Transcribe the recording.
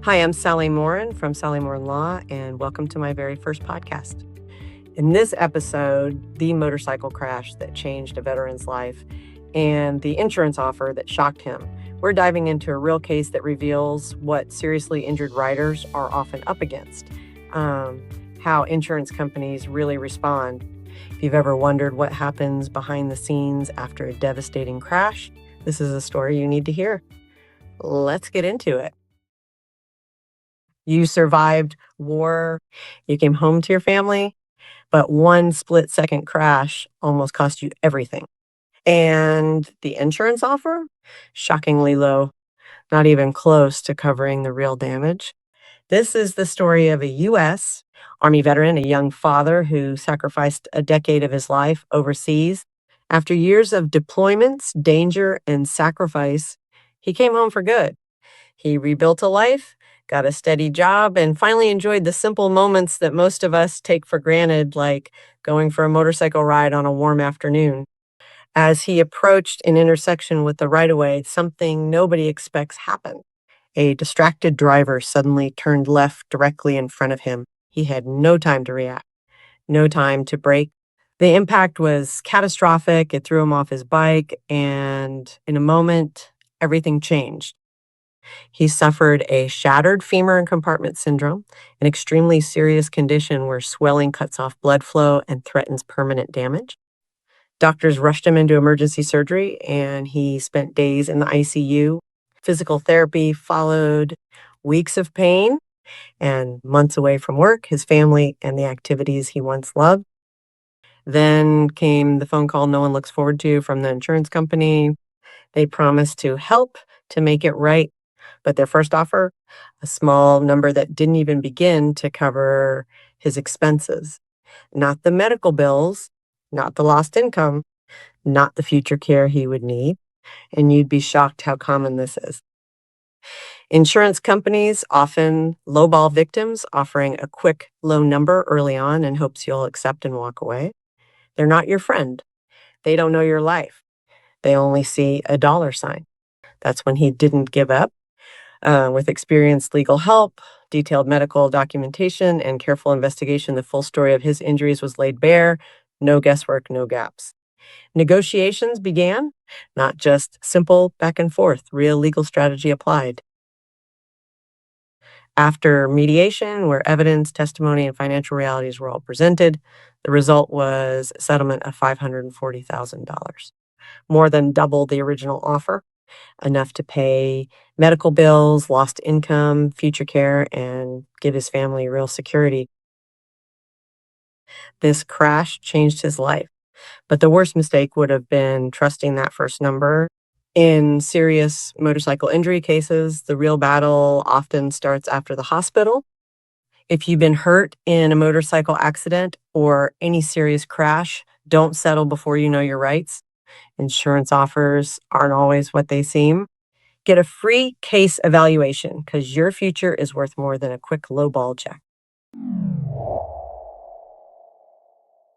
Hi, I'm Sally Morin from Sally Morin Law, and welcome to my very first podcast. In this episode, the motorcycle crash that changed a veteran's life and the insurance offer that shocked him. We're diving into a real case that reveals what seriously injured riders are often up against, how insurance companies really respond. If you've ever wondered what happens behind the scenes after a devastating crash, this is a story you need to hear. Let's get into it. You survived war, you came home to your family, but one split-second crash almost cost you everything. And the insurance offer? Shockingly low, not even close to covering the real damage. This is the story of a U.S. Army veteran, a young father who sacrificed a decade of his life overseas. After years of deployments, danger, and sacrifice, he came home for good. He rebuilt a life, got a steady job, and finally enjoyed the simple moments that most of us take for granted, like going for a motorcycle ride on a warm afternoon. As he approached an intersection with the right-of-way, something nobody expects happened. A distracted driver suddenly turned left directly in front of him. He had no time to react, no time to brake. The impact was catastrophic. It threw him off his bike, and in a moment, everything changed. He suffered a shattered femur and compartment syndrome, an extremely serious condition where swelling cuts off blood flow and threatens permanent damage. Doctors rushed him into emergency surgery, and he spent days in the ICU. Physical therapy followed, weeks of pain, and months away from work, his family, and the activities he once loved. Then came the phone call no one looks forward to from the insurance company. They promised to help to make it right. But their first offer, a small number that didn't even begin to cover his expenses. Not the medical bills, not the lost income, not the future care he would need. And you'd be shocked how common this is. Insurance companies often lowball victims, offering a quick, low number early on in hopes you'll accept and walk away. They're not your friend. They don't know your life. They only see a dollar sign. That's when he didn't give up. With experienced legal help, detailed medical documentation, and careful investigation, the full story of his injuries was laid bare. No guesswork, no gaps. Negotiations began, not just simple back and forth, real legal strategy applied. After mediation, where evidence, testimony, and financial realities were all presented, the result was a settlement of $540,000, more than double the original offer. Enough to pay medical bills, lost income, future care, and give his family real security. This crash changed his life, but the worst mistake would have been trusting that first number. In serious motorcycle injury cases, the real battle often starts after the hospital. If you've been hurt in a motorcycle accident or any serious crash, don't settle before you know your rights. Insurance offers aren't always what they seem. Get a free case evaluation because your future is worth more than a quick lowball check.